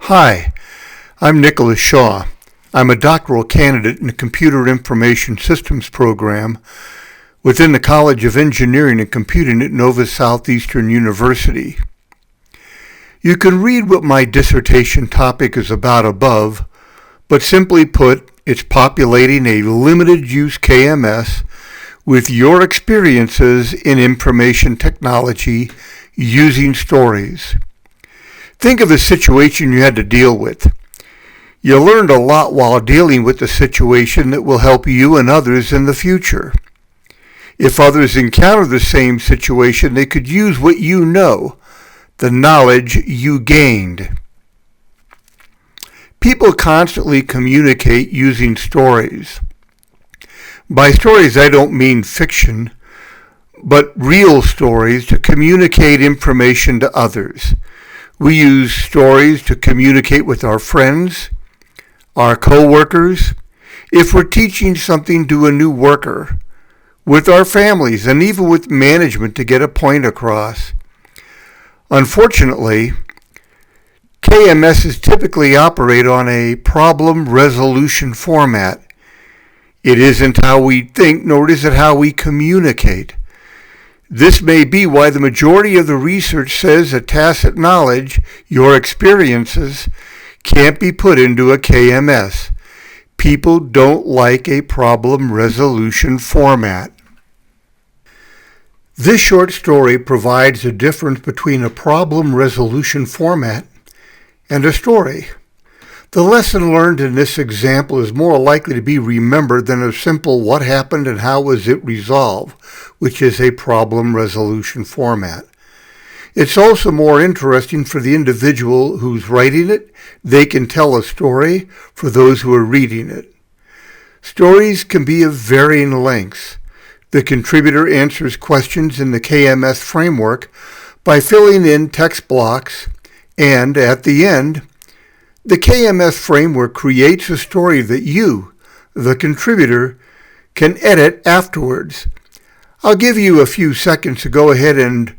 Hi, I'm Nicholas Shaw. I'm a doctoral candidate in the Computer Information Systems program within the College of Engineering and Computing at Nova Southeastern University. You can read what my dissertation topic is about above, but simply put, it's populating a limited-use KMS with your experiences in information technology using stories. Think of a situation you had to deal with. You learned a lot while dealing with the situation that will help you and others in the future. If others encounter the same situation, they could use what you know, the knowledge you gained. People constantly communicate using stories. By stories, I don't mean fiction, but real stories to communicate information to others. We use stories to communicate with our friends, our co-workers, if we're teaching something to a new worker, with our families, and even with management to get a point across. Unfortunately, KMSs typically operate on a problem resolution format. It isn't how we think, nor is it how we communicate. This may be why the majority of the research says that tacit knowledge, your experiences, can't be put into a KMS. People don't like a problem resolution format. This short story provides a difference between a problem resolution format and a story. The lesson learned in this example is more likely to be remembered than a simple what happened and how was it resolved, which is a problem resolution format. It's also more interesting for the individual who's writing it. They can tell a story for those who are reading it. Stories can be of varying lengths. The contributor answers questions in the KMS framework by filling in text blocks, and at the end, the KMS framework creates a story that you, the contributor, can edit afterwards. I'll give you a few seconds to go ahead and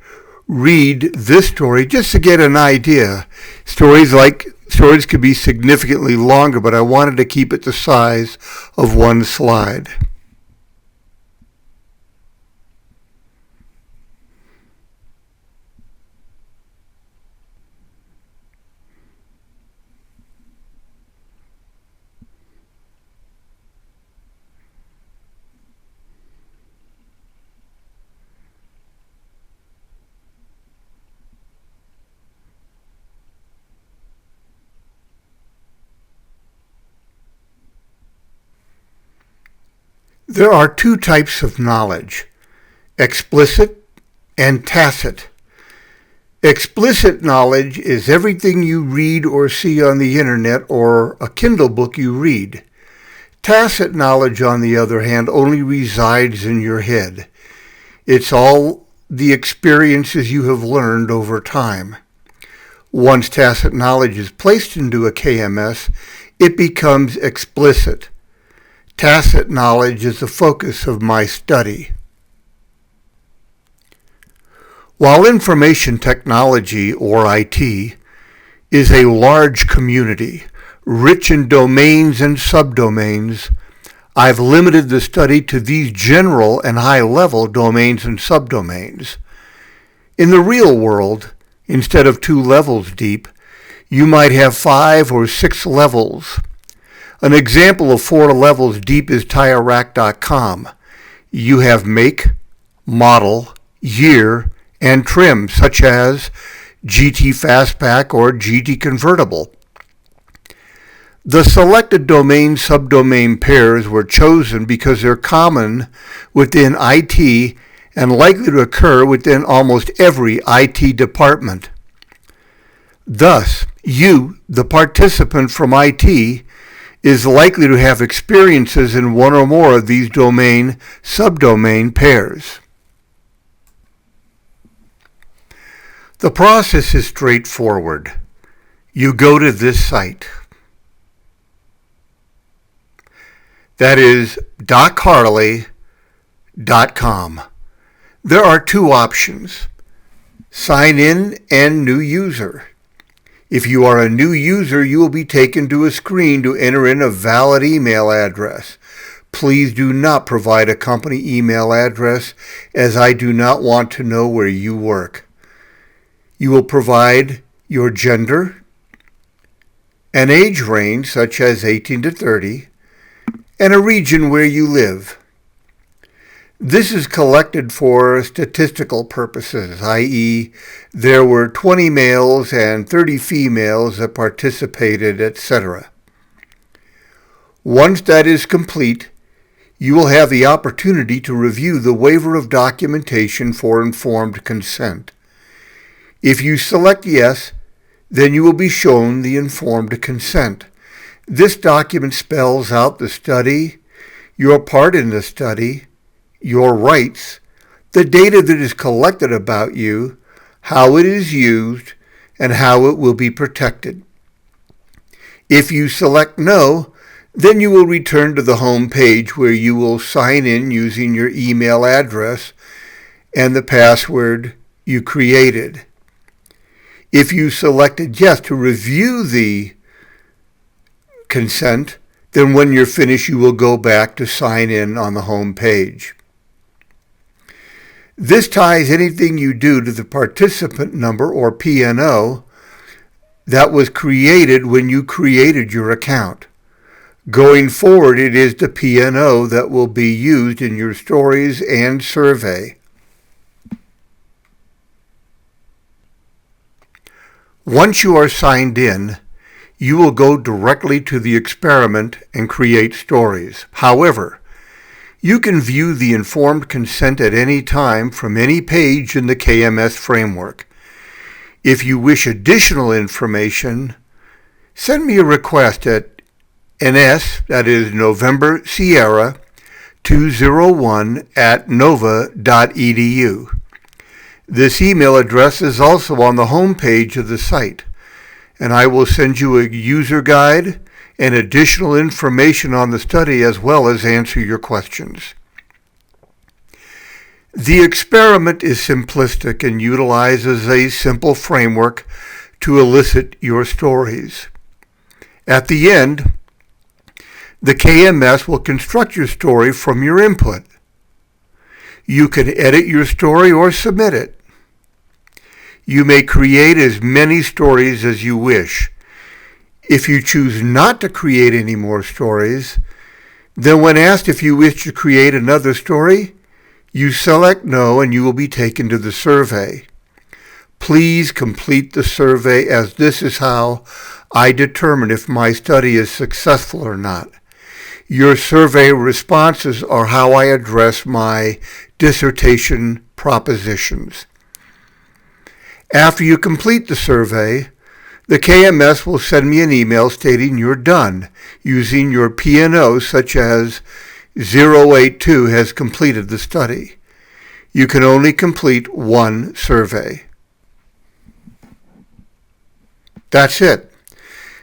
read this story just to get an idea. Stories could be significantly longer, but I wanted to keep it the size of one slide. There are two types of knowledge, explicit and tacit. Explicit knowledge is everything you read or see on the internet or a Kindle book you read. Tacit knowledge, on the other hand, only resides in your head. It's all the experiences you have learned over time. Once tacit knowledge is placed into a KMS, it becomes explicit. Tacit knowledge is the focus of my study. While information technology, or IT, is a large community, rich in domains and subdomains, I've limited the study to these general and high-level domains and subdomains. In the real world, instead of 2 levels deep, you might have 5 or 6 levels. An example of 4 levels deep is TireRack.com. You have make, model, year, and trim, such as GT Fastpack or GT Convertible. The selected domain-subdomain pairs were chosen because they're common within IT and likely to occur within almost every IT department. Thus, you, the participant from IT, is likely to have experiences in one or more of these domain-subdomain pairs. The process is straightforward. You go to this site. That is docharley.com. There are 2 options, sign in and new user. If you are a new user, you will be taken to a screen to enter in a valid email address. Please do not provide a company email address, as I do not want to know where you work. You will provide your gender, an age range such as 18 to 30, and a region where you live. This is collected for statistical purposes, i.e., there were 20 males and 30 females that participated, etc. Once that is complete, you will have the opportunity to review the waiver of documentation for informed consent. If you select yes, then you will be shown the informed consent. This document spells out the study, your part in the study, your rights, the data that is collected about you, how it is used, and how it will be protected. If you select no, then you will return to the home page where you will sign in using your email address and the password you created. If you selected yes to review the consent, then when you're finished, you will go back to sign in on the home page. This ties anything you do to the participant number, or P&O, that was created when you created your account. Going forward, it is the P&O that will be used in your stories and survey. Once you are signed in, you will go directly to the experiment and create stories. However, you can view the informed consent at any time from any page in the KMS framework. If you wish additional information, send me a request at NS, that is November Sierra 201 at nova.edu. This email address is also on the home page of the site, and I will send you a user guide and additional information on the study, as well as answer your questions. The experiment is simplistic and utilizes a simple framework to elicit your stories. At the end, the KMS will construct your story from your input. You can edit your story or submit it. You may create as many stories as you wish. If you choose not to create any more stories, then when asked if you wish to create another story, you select no and you will be taken to the survey. Please complete the survey, as this is how I determine if my study is successful or not. Your survey responses are how I address my dissertation propositions. After you complete the survey, the KMS will send me an email stating you're done, using your P&O such as 082 has completed the study. You can only complete one survey. That's it.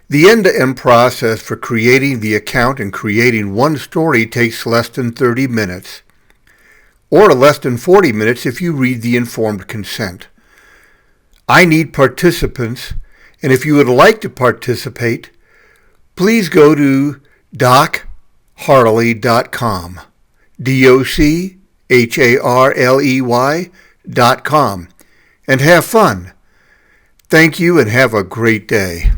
The end-to-end process for creating the account and creating one story takes less than 30 minutes, or less than 40 minutes if you read the informed consent. I need participants, and if you would like to participate, please go to docharley.com, docharley.com, and have fun. Thank you and have a great day.